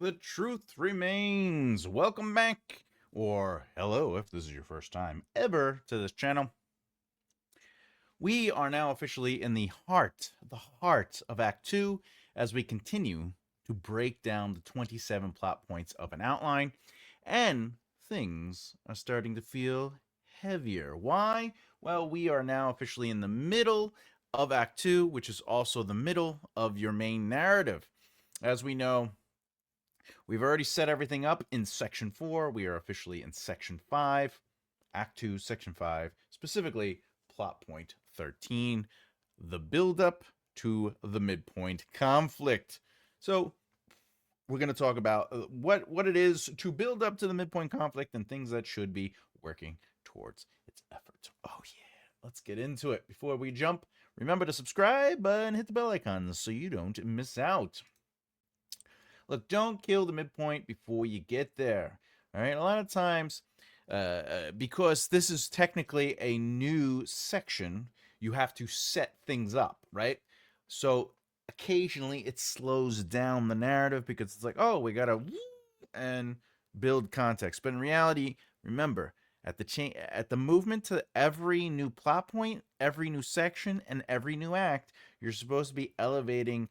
The truth remains. Welcome back, or hello if this is your first time ever to this channel. We are now officially in the heart of Act 2 as we continue to break down the 27 plot points of an outline, and things are starting to feel heavier. Why? Well, we are now officially in the middle of Act 2, which is also the middle of your main narrative. As we know, we've already set everything up in Section 4. We are officially in Section 5, Act 2, Section 5, specifically Plot Point 13, the buildup to the midpoint conflict. So, we're going to talk about what it is to build up to the midpoint conflict and things that should be working towards its efforts. Oh, yeah. Let's get into it. Before we jump, remember to subscribe and hit the bell icon so you don't miss out. Look, don't kill the midpoint before you get there. All right. A lot of times, because this is technically a new section, you have to set things up, right? So occasionally it slows down the narrative because it's like, oh, we gotta and build context. But in reality, remember at the movement to every new plot point, every new section, and every new act, you're supposed to be elevating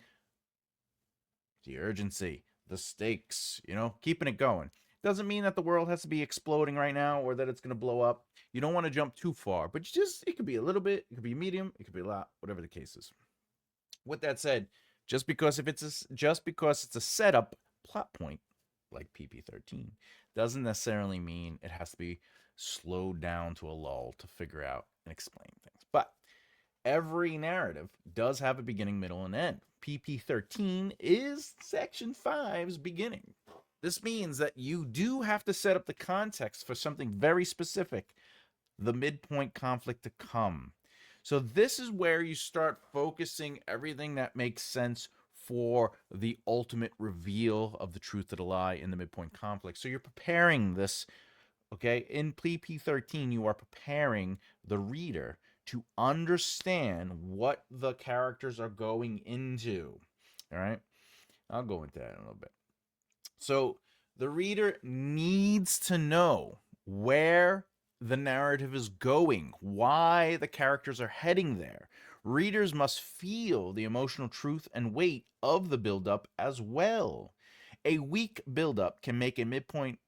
the urgency, the stakes, keeping it going. Doesn't mean that the world has to be exploding right now or that it's going to blow up. You don't want to jump too far, but it could be a little bit, it could be medium, it could be a lot, whatever the case is. With that said, just because it's a setup plot point like PP13 doesn't necessarily mean it has to be slowed down to a lull to figure out and explain things. But every narrative does have a beginning, middle, and end. PP13 is Section 5's beginning. This means that you do have to set up the context for something very specific, the midpoint conflict to come. So, this is where you start focusing everything that makes sense for the ultimate reveal of the truth of the lie in the midpoint conflict. So, you're preparing this, okay? In PP13, you are preparing the reader to understand what the characters are going into. All right. I'll go into that in a little bit. So the reader needs to know where the narrative is going, why the characters are heading there. Readers must feel the emotional truth and weight of the buildup as well. A weak buildup can make a midpoint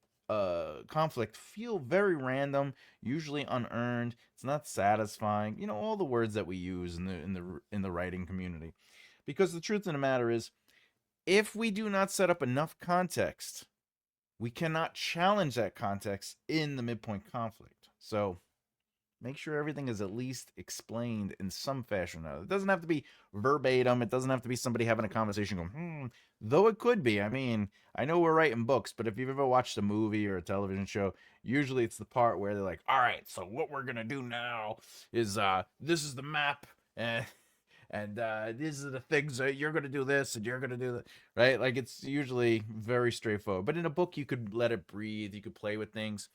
conflict feel very random, usually unearned. It's not satisfying. All the words that we use in the writing community. Because the truth of the matter is, if we do not set up enough context, we cannot challenge that context in the midpoint conflict. So make sure everything is at least explained in some fashion. It doesn't have to be verbatim. It doesn't have to be somebody having a conversation going, though it could be. I mean, I know we're writing books, but if you've ever watched a movie or a television show, usually it's the part where they're like, all right, so what we're going to do now is this is the map. And these are the things that you're going to do this and you're going to do that, right? Like it's usually very straightforward. But in a book, you could let it breathe. You could play with things.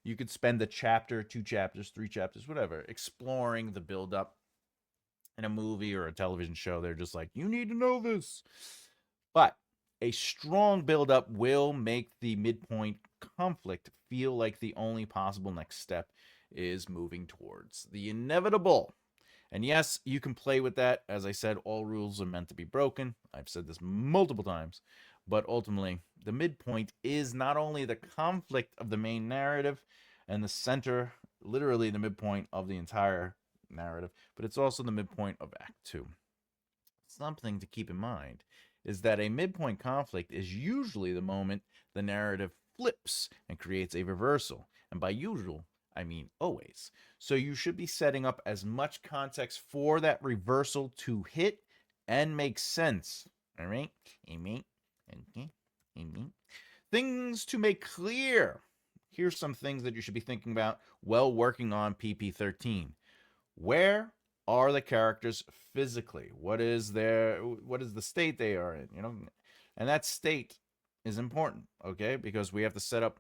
You could spend a chapter, 2 chapters, 3 chapters, whatever, exploring the buildup. In a movie or a television show, they're just like, you need to know this. But a strong buildup will make the midpoint conflict feel like the only possible next step is moving towards the inevitable. And yes, you can play with that. As I said, all rules are meant to be broken. I've said this multiple times. But ultimately, the midpoint is not only the conflict of the main narrative and the center, literally the midpoint of the entire narrative, but it's also the midpoint of Act 2. Something to keep in mind is that a midpoint conflict is usually the moment the narrative flips and creates a reversal. And by usual, I mean always. So you should be setting up as much context for that reversal to hit and make sense. All right? Amen. Okay. Amen. Things to make clear. Here's some things that you should be thinking about while working on PP13. Where are the characters physically? What is the state they are in, And that state is important, okay? Because we have to set up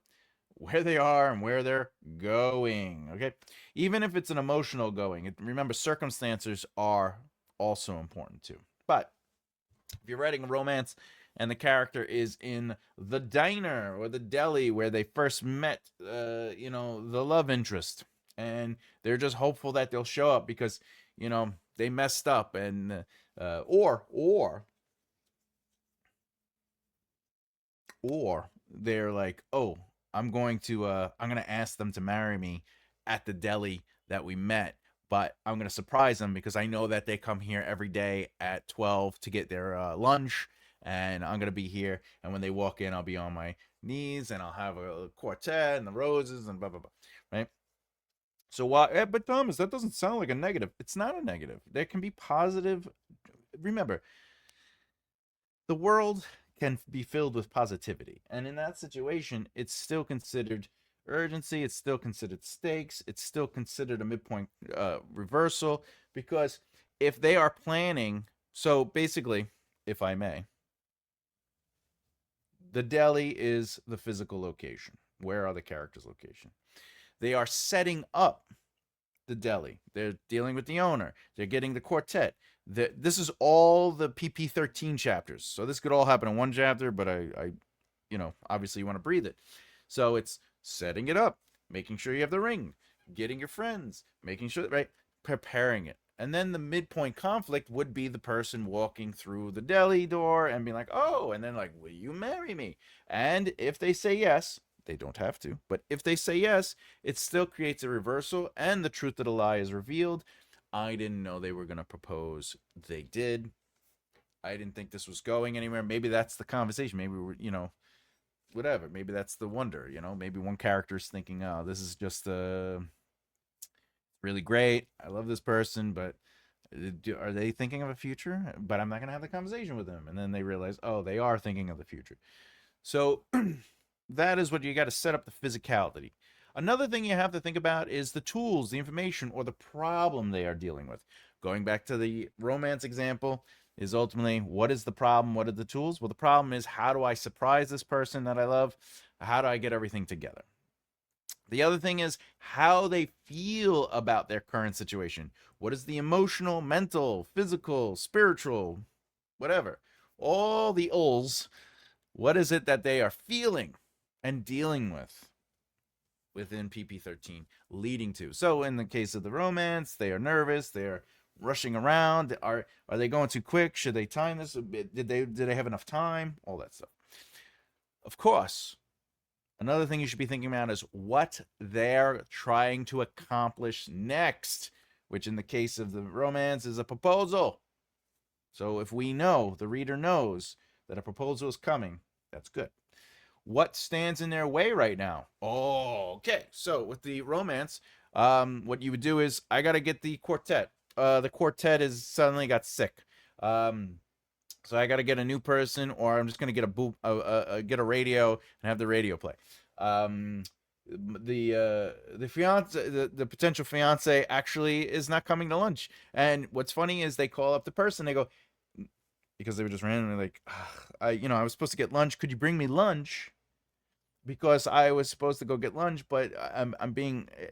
where they are and where they're going, okay? Even if it's an emotional going, remember circumstances are also important too. But if you're writing a romance, and the character is in the diner or the deli where they first met, the love interest, and they're just hopeful that they'll show up because they messed up, and or they're like, oh, I'm going to ask them to marry me at the deli that we met, but I'm going to surprise them because I know that they come here every day at 12 to get their lunch, and I'm going to be here, and when they walk in I'll be on my knees and I'll have a quartet and the roses and blah blah blah, right? So why, but Thomas, that doesn't sound like a negative. It's not a negative. There can be positive. Remember, the world can be filled with positivity. And in that situation, it's still considered urgency, it's still considered stakes, it's still considered a midpoint reversal. Because if they are planning, so basically, if I may, the deli is the physical location. Where are the characters' location? They are setting up the deli. They're dealing with the owner. They're getting the quartet. This is all the PP13 chapters. So this could all happen in one chapter, but obviously you want to breathe it. So it's setting it up, making sure you have the ring, getting your friends, making sure, right, preparing it. And then the midpoint conflict would be the person walking through the deli door and being like, oh, and then like, will you marry me? And if they say yes, they don't have to, but if they say yes, it still creates a reversal and the truth of the lie is revealed. I didn't know they were going to propose. They did. I didn't think this was going anywhere. Maybe that's the conversation. Maybe we're, whatever. Maybe that's the wonder, Maybe one character's thinking, oh, this is just really great. I love this person, but are they thinking of a future? But I'm not going to have the conversation with them. And then they realize, oh, they are thinking of the future. So that is what you got to set up the physicality. Another thing you have to think about is the tools, the information, or the problem they are dealing with. Going back to the romance example, is ultimately what is the problem? What are the tools? Well, the problem is how do I surprise this person that I love? How do I get everything together? The other thing is how they feel about their current situation. What is the emotional, mental, physical, spiritual, whatever? All the ulls. What is it that they are feeling and dealing with within PP13 leading to? So in the case of the romance, they are nervous, they're rushing around. Are they going too quick? Should they time this? Did they have enough time? All that stuff. Of course, another thing you should be thinking about is what they're trying to accomplish next, which in the case of the romance is a proposal. So if we know, the reader knows that a proposal is coming, that's good. What stands in their way right now? Oh, okay. So with the romance, what you would do is I got to get the quartet. The quartet is suddenly got sick. So I got to get a new person, or I'm just gonna get get a radio and have the radio play. The fiance, the potential fiance, actually is not coming to lunch. And what's funny is they call up the person. They go, because they were just randomly like, I was supposed to get lunch. Could you bring me lunch? Because I was supposed to go get lunch, but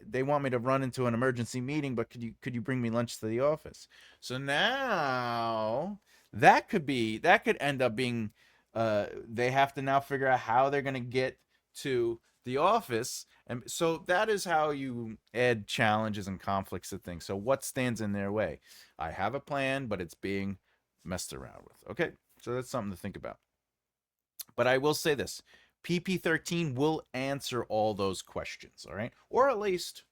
they want me to run into an emergency meeting, but could you bring me lunch to the office? So now that could end up being they have to now figure out how they're going to get to the office. And so that is how you add challenges and conflicts to things. So what stands in their way? I have a plan, but it's being messed around with. Okay, so that's something to think about. But I will say this: PP13 will answer all those questions, all right? Or at least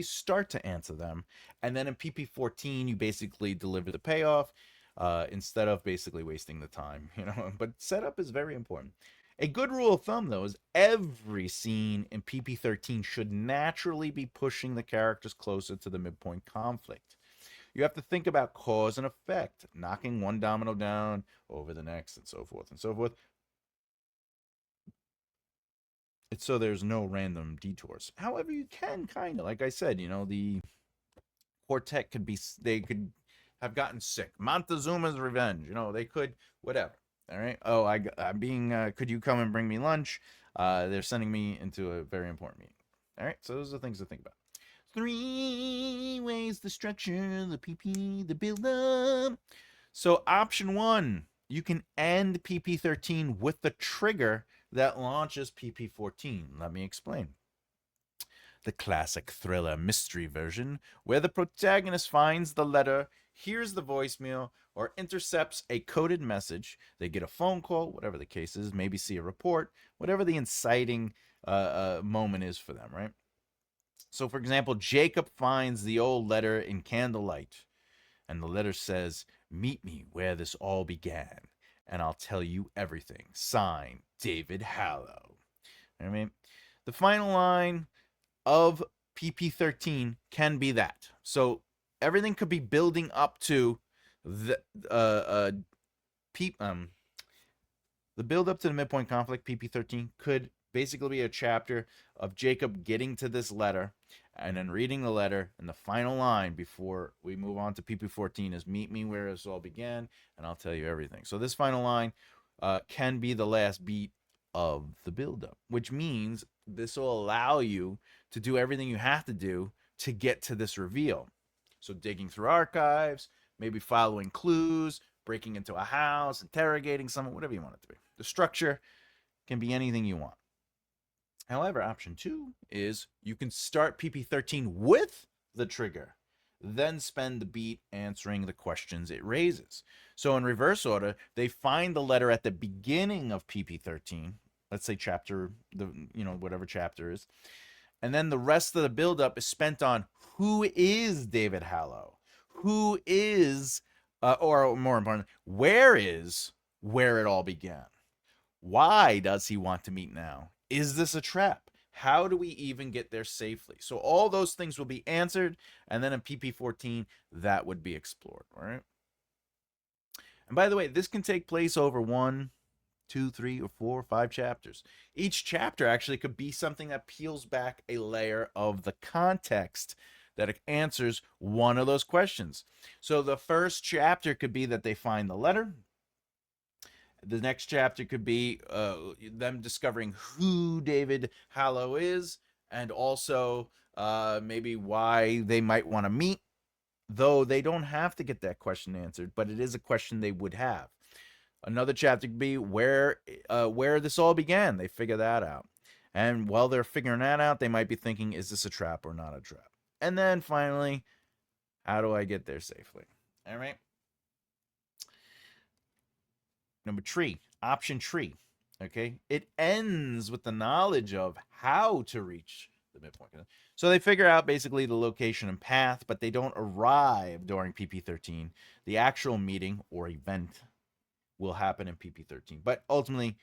start to answer them. And then in PP14, you basically deliver the payoff instead of basically wasting the time, But setup is very important. A good rule of thumb, though, is every scene in PP13 should naturally be pushing the characters closer to the midpoint conflict. You have to think about cause and effect, knocking one domino down over the next, and so forth and so forth. It's so there's no random detours. However, you can kind of, like I said, the quartet they could have gotten sick. Montezuma's revenge, they could, whatever. All right. Oh, I'm being, could you come and bring me lunch? They're sending me into a very important meeting. All right. So those are things to think about. 3 ways, the structure, the PP, the build up. So option 1, you can end PP13 with the trigger that launches PP14. Let me explain. The classic thriller mystery version, where the protagonist finds the letter, hears the voicemail, or intercepts a coded message. They get a phone call, whatever the case is, maybe see a report, whatever the inciting moment is for them, right? So, for example, Jacob finds the old letter in candlelight, and the letter says, "Meet me where this all began, and I'll tell you everything." Signed, David Hallow. I mean, the final line of PP13 can be that. So everything could be building up to the the build up to the midpoint conflict. PP13 could basically be a chapter of Jacob getting to this letter and then reading the letter, and the final line before we move on to PP14 is, "Meet me where this all began, and I'll tell you everything." So this final line can be the last beat of the buildup, which means this will allow you to do everything you have to do to get to this reveal. So digging through archives, maybe following clues, breaking into a house, interrogating someone, whatever you want it to be. The structure can be anything you want. However, option 2 is you can start PP13 with the trigger, then spend the beat answering the questions it raises. So in reverse order, they find the letter at the beginning of PP13, let's say chapter, whatever chapter is, and then the rest of the buildup is spent on who is David Hallow, who is, or more importantly, where it all began. Why does he want to meet now? Is this a trap? How do we even get there safely? So all those things will be answered, and then in PP14, that would be explored, all right? And by the way, this can take place over 1, 2, 3, or 4, or 5 chapters. Each chapter actually could be something that peels back a layer of the context that answers one of those questions. So the first chapter could be that they find the letter. The next chapter could be them discovering who David Hallow is, and also maybe why they might want to meet, though they don't have to get that question answered, but it is a question they would have. Another chapter could be where this all began. They figure that out. And while they're figuring that out, they might be thinking, is this a trap or not a trap? And then finally, how do I get there safely? All right. Number 3, option 3. Okay. It ends with the knowledge of how to reach the midpoint. So they figure out basically the location and path, but they don't arrive during PP13. The actual meeting or event will happen in PP13. But ultimately,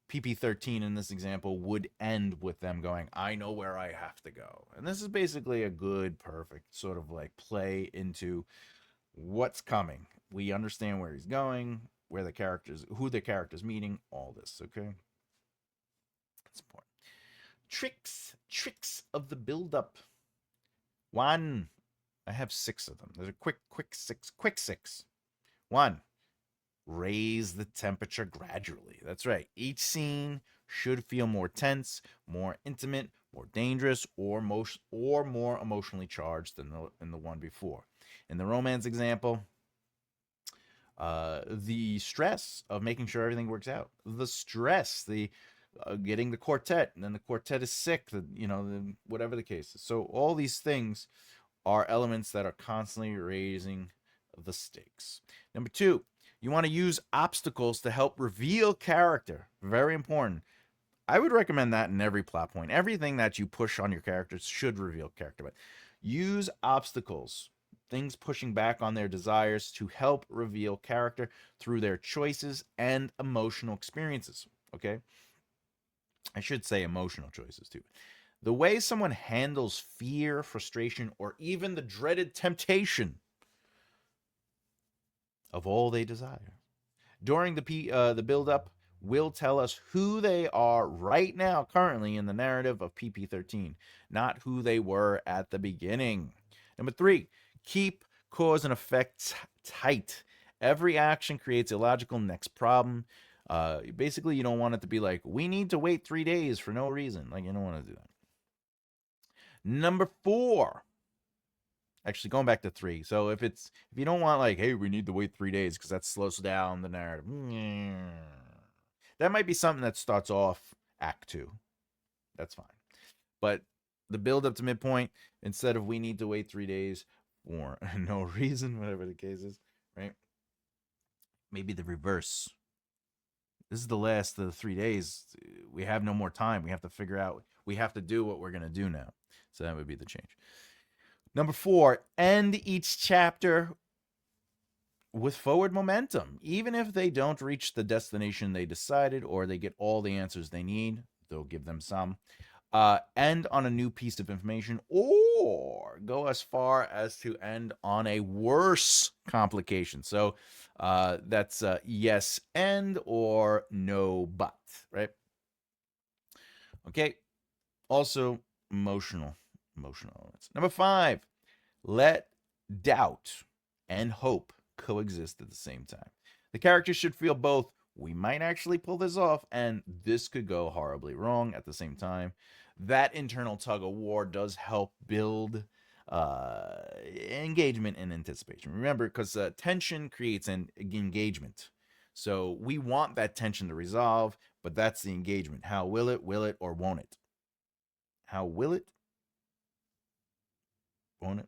PP13 in this example would end with them going, "I know where I have to go." And this is basically a good, perfect sort of like play into what's coming. We understand where he's going, who the character's meeting, all this, okay? That's important. Tricks of the build-up. 1. I have 6 of them. There's a quick 6. 1. Raise the temperature gradually. That's right. Each scene should feel more tense, more intimate, more dangerous, or more emotionally charged than the one before. In the romance example, the stress of making sure everything works out, the stress, the getting the quartet, and then the quartet is sick, whatever the case is. So all these things are elements that are constantly raising the stakes. Number 2, you want to use obstacles to help reveal character. Very important. I would recommend that in every plot point. Everything that you push on your characters should reveal character, but use obstacles, things pushing back on their desires, to help reveal character through their choices and emotional experiences. Okay? I should say emotional choices too. The way someone handles fear, frustration, or even the dreaded temptation of all they desire during the build-up will tell us who they are right now, currently in the narrative of PP13, not who they were at the beginning. Number 3, keep cause and effect tight. Every action creates a logical next problem. Basically, you don't want it to be like, we need to wait 3 days for no reason. Like, you don't want to do that. Number 4, Actually, going back to 3. So if you don't want like, hey, we need to wait 3 days because that slows down the narrative. That might be something that starts off Act 2. That's fine. But the build up to midpoint, instead of we need to wait 3 days for no reason, whatever the case is, right? Maybe the reverse. This is the last of the 3 days. We have no more time. We have to figure out, we have to do what we're going to do now. So that would be the change. Number 4, end each chapter with forward momentum. Even if they don't reach the destination they decided or they get all the answers they need, they'll give them some. End on a new piece of information, or go as far as to end on a worse complication. So that's yes, end, or no, but, right? Okay. Also, emotional elements. Number 5, let doubt and hope coexist at the same time. The characters should feel both, we might actually pull this off, and this could go horribly wrong at the same time. That internal tug of war does help build engagement and anticipation. Remember, because tension creates an engagement. So we want that tension to resolve, but that's the engagement. How will it, or won't it? How will it? Won't it?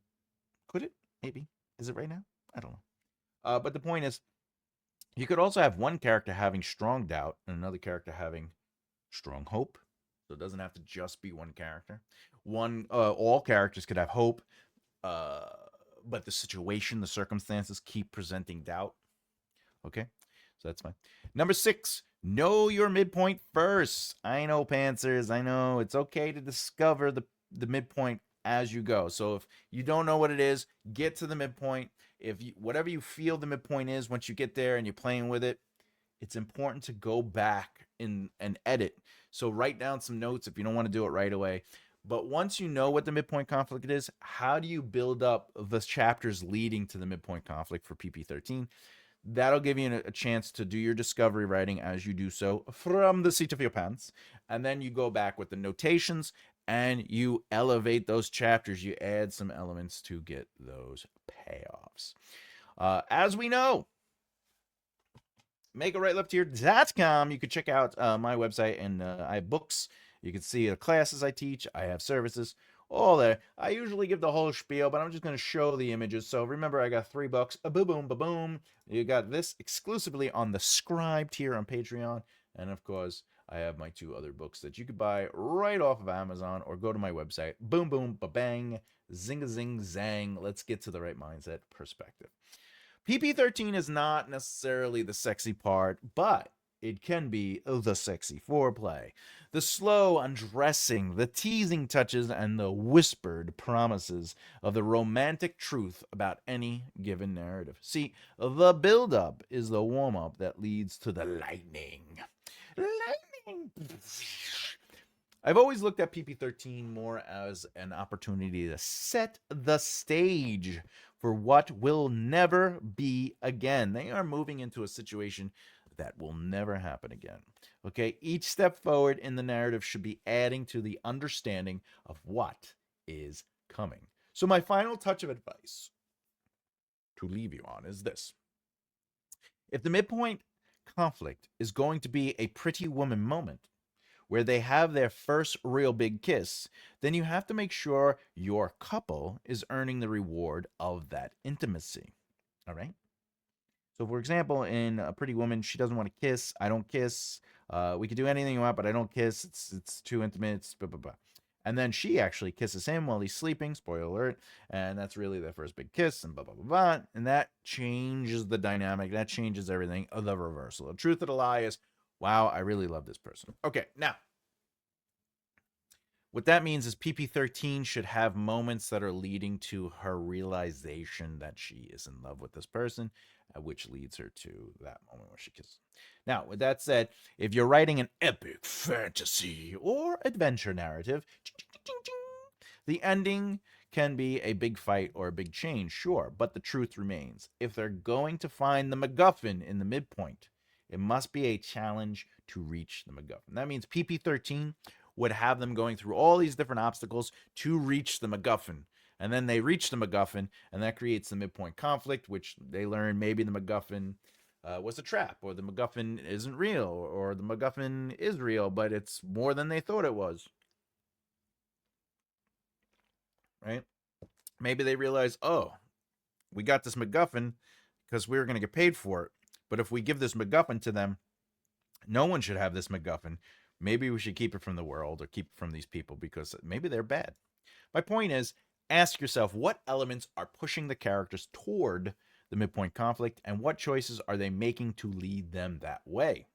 Could it? Maybe. Is it right now? I don't know. But the point is, you could also have one character having strong doubt and another character having strong hope. So it doesn't have to just be one character. All characters could have hope, but the situation, the circumstances keep presenting doubt. Okay, so that's fine. Number 6, know your midpoint first. I know, Pantsers. I know it's okay to discover the midpoint as you go. So if you don't know what it is, get to the midpoint. If you, whatever you feel the midpoint is, once you get there and you're playing with it, it's important to go back and edit. So write down some notes if you don't want to do it right away. But once you know what the midpoint conflict is, how do you build up the chapters leading to the midpoint conflict for PP13? That'll give you a chance to do your discovery writing as you do so from the seat of your pants. And then you go back with the notations and you elevate those chapters. You add some elements to get those payoffs. As we know, makearightlefthear.com. You can check out my website, and I have books. You can see the classes I teach. I have services, all there. I usually give the whole spiel, but I'm just going to show the images. So remember, I got 3 bucks. A boom, boom. You got this exclusively on the Scribe tier on Patreon. And of course, I have my 2 other books that you could buy right off of Amazon or go to my website. Boom, boom, ba-bang, zing-a-zing, zang. Let's get to the right mindset perspective. PP13 is not necessarily the sexy part, but it can be the sexy foreplay. The slow undressing, the teasing touches, and the whispered promises of the romantic truth about any given narrative. See, the build-up is the warm-up that leads to the lightning. Lightning! I've always looked at PP13 more as an opportunity to set the stage for what will never be again. They are moving into a situation that will never happen again. Okay, each step forward in the narrative should be adding to the understanding of what is coming. So my final touch of advice to leave you on is this. If the midpoint conflict is going to be a pretty woman moment, where they have their first real big kiss, then you have to make sure your couple is earning the reward of that intimacy. All right? So, for example, in A Pretty Woman, she doesn't want to kiss. I don't kiss. We can do anything you want, but I don't kiss. It's too intimate. It's blah, blah, blah. And then she actually kisses him while he's sleeping. Spoiler alert. And that's really their first big kiss, and blah, blah, blah, blah. And that changes the dynamic. That changes everything. The reversal. The truth of the lie is, wow, I really love this person. Okay, now, what that means is PP13 should have moments that are leading to her realization that she is in love with this person, which leads her to that moment where she kisses. Now, with that said, if you're writing an epic fantasy or adventure narrative, the ending can be a big fight or a big change, sure, but the truth remains. If they're going to find the MacGuffin in the midpoint, it must be a challenge to reach the MacGuffin. That means PP13 would have them going through all these different obstacles to reach the MacGuffin. And then they reach the MacGuffin, and that creates the midpoint conflict, which they learn maybe the MacGuffin was a trap, or the MacGuffin isn't real, or the MacGuffin is real, but it's more than they thought it was. Right? Maybe they realize, oh, we got this MacGuffin because we were going to get paid for it. But if we give this MacGuffin to them, no one should have this MacGuffin. Maybe we should keep it from the world or keep it from these people because maybe they're bad. My point is, ask yourself what elements are pushing the characters toward the midpoint conflict and what choices are they making to lead them that way.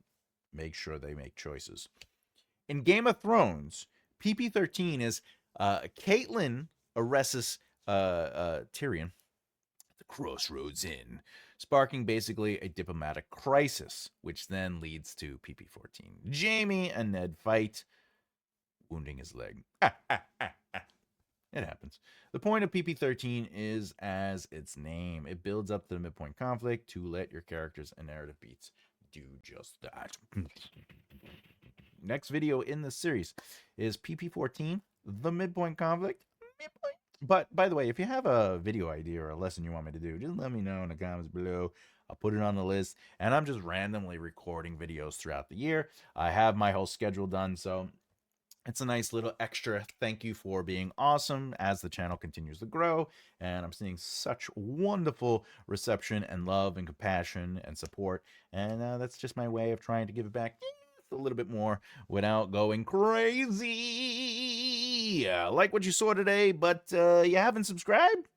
Make sure they make choices. In Game of Thrones, PP13 is Caitlyn arrests Tyrion at the Crossroads Inn, sparking basically a diplomatic crisis, which then leads to PP14. Jaime and Ned fight, wounding his leg. It happens. The point of PP13 is as its name. It builds up the midpoint conflict to let your characters and narrative beats do just that. Next video in the series is PP14, the midpoint conflict. But by the way, if you have a video idea or a lesson you want me to do, just let me know in the comments below. I'll put it on the list. And I'm just randomly recording videos throughout the year. I have my whole schedule done, so it's a nice little extra thank you for being awesome as the channel continues to grow. And I'm seeing such wonderful reception and love and compassion and support. And that's just my way of trying to give it back a little bit more without going crazy. Like what you saw today, but you haven't subscribed?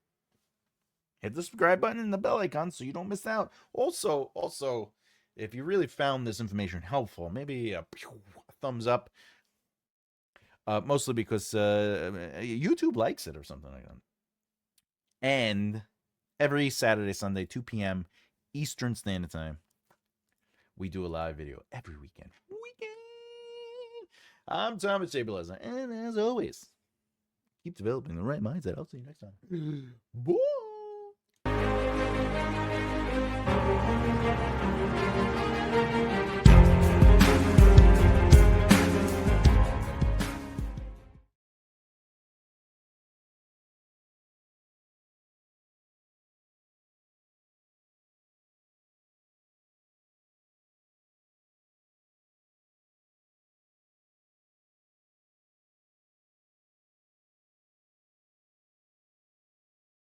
Hit the subscribe button and the bell icon so you don't miss out. Also, if you really found this information helpful, maybe a thumbs up. Mostly because YouTube likes it or something like that. And every Saturday, Sunday, 2 p.m. Eastern Standard Time, we do a live video every weekend. I'm Thomas J. Bellezza, and as always, keep developing the right mindset. I'll see you next time. Boy!